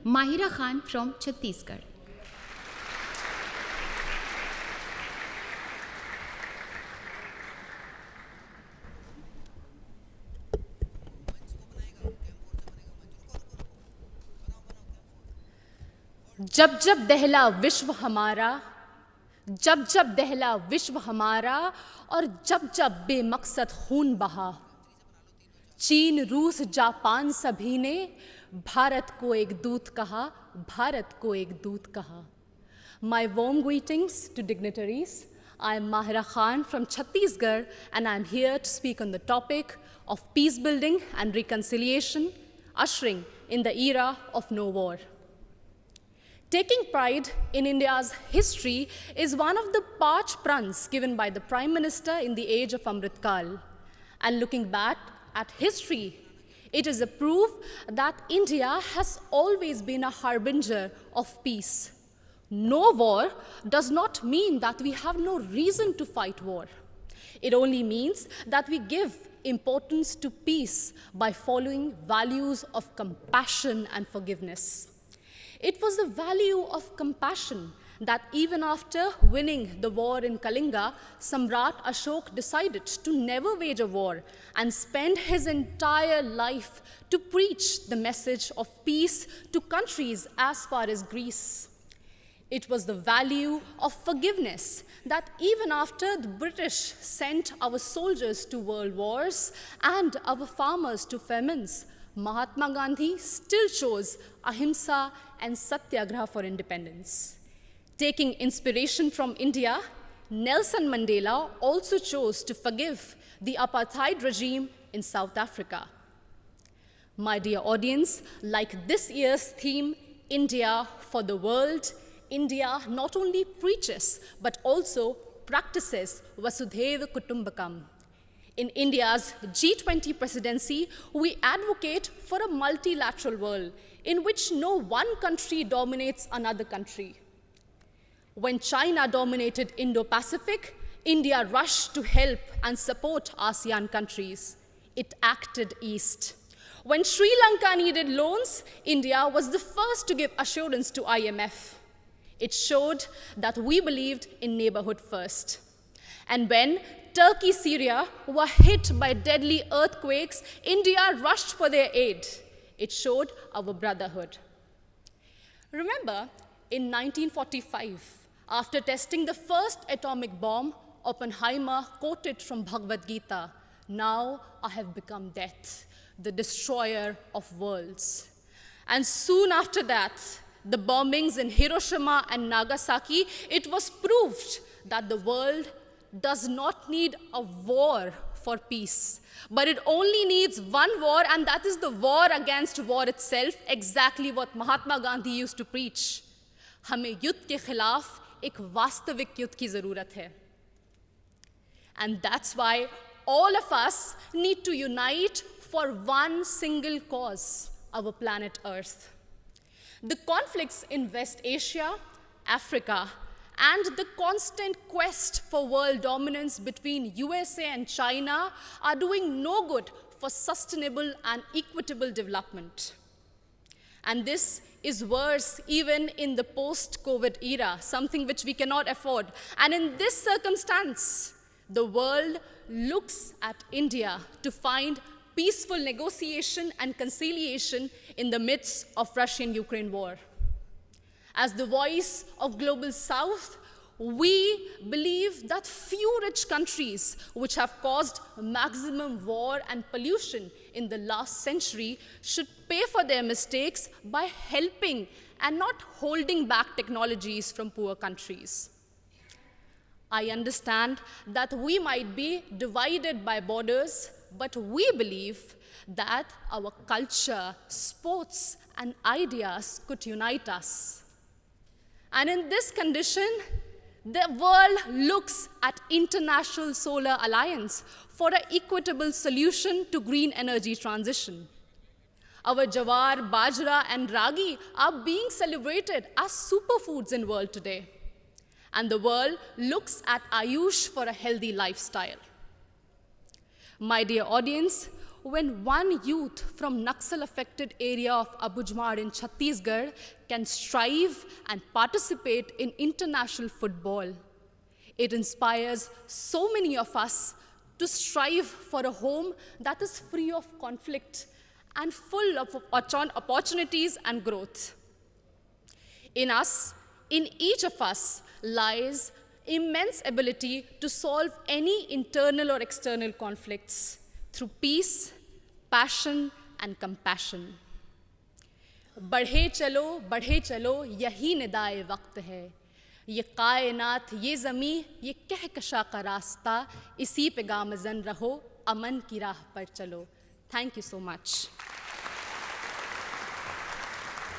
Mahira Khan from Chhattisgarh. जब जब दहला विश्व हमारा, जब जब दहला विश्व हमारा, और जब जब बेमकसद खून बहा, चीन रूस जापान सभी ने भारत को एक दूत कहा, भारत को एक दूत कहा. My warm greetings to dignitaries. I am Mahira Khan from Chhattisgarh, and I am here to speak on the topic of peace building and reconciliation, ushering in the era of no war. Taking pride in India's history is one of the parch prans given by the Prime Minister in the age of Amrit Kal. And looking back at history, it is a proof that India has always been a harbinger of peace. No war does not mean that we have no reason to fight war. It only means that we give importance to peace by following values of compassion and forgiveness. It was the value of compassion that even after winning the war in Kalinga, Samrat Ashok decided to never wage a war and spend his entire life to preach the message of peace to countries as far as Greece. It was the value of forgiveness that even after the British sent our soldiers to world wars and our farmers to famines, Mahatma Gandhi still chose ahimsa and satyagraha for independence. Taking inspiration from India, Nelson Mandela also chose to forgive the apartheid regime in South Africa. My dear audience, like this year's theme, India for the World, India not only preaches but also practices Vasudhaiva Kutumbakam. In India's G20 presidency, we advocate for a multilateral world in which no one country dominates another country. When China dominated Indo-Pacific, India rushed to help and support ASEAN countries. It acted east. When Sri Lanka needed loans, India was the first to give assurance to IMF. It showed that we believed in neighborhood first. And when Turkey, Syria were hit by deadly earthquakes, India rushed for their aid. It showed our brotherhood. Remember, in 1945, after testing the first atomic bomb, Oppenheimer quoted from Bhagavad Gita, "Now I have become death, the destroyer of worlds." And soon after that, the bombings in Hiroshima and Nagasaki, it was proved that the world does not need a war for peace, but it only needs one war, and that is the war against war itself, exactly what Mahatma Gandhi used to preach. हमें युद्ध के खिलाफ एक वास्तविक युद्ध की ज़रूरत है. And that's why all of us need to unite for one single cause, our planet Earth. The conflicts in West Asia, Africa, and the constant quest for world dominance between USA and China are doing no good for sustainable and equitable development. And this is worse even in the post-COVID era, something which we cannot afford. And in this circumstance, the world looks at India to find peaceful negotiation and conciliation in the midst of Russian-Ukraine war. As the voice of Global South, we believe that few rich countries which have caused maximum war and pollution in the last century should pay for their mistakes by helping and not holding back technologies from poor countries. I understand that we might be divided by borders, but we believe that our culture, sports, and ideas could unite us. And in this condition, the world looks at International Solar Alliance for an equitable solution to green energy transition. Our jawar, bajra, and ragi are being celebrated as superfoods in the world today. And the world looks at Ayush for a healthy lifestyle. My dear audience, when one youth from Naxal-affected area of Abujmar in Chhattisgarh can strive and participate in international football. It inspires so many of us to strive for a home that is free of conflict and full of opportunities and growth. In us, in each of us, lies immense ability to solve any internal or external conflicts through peace, passion, and compassion. बढ़े चलो यही निदाए वक्त है, ये कायनात, ये ज़मीं, ये कहकशा का रास्ता, इसी पे गामज़न रहो, अमन की राह पर चलो. Thank you so much.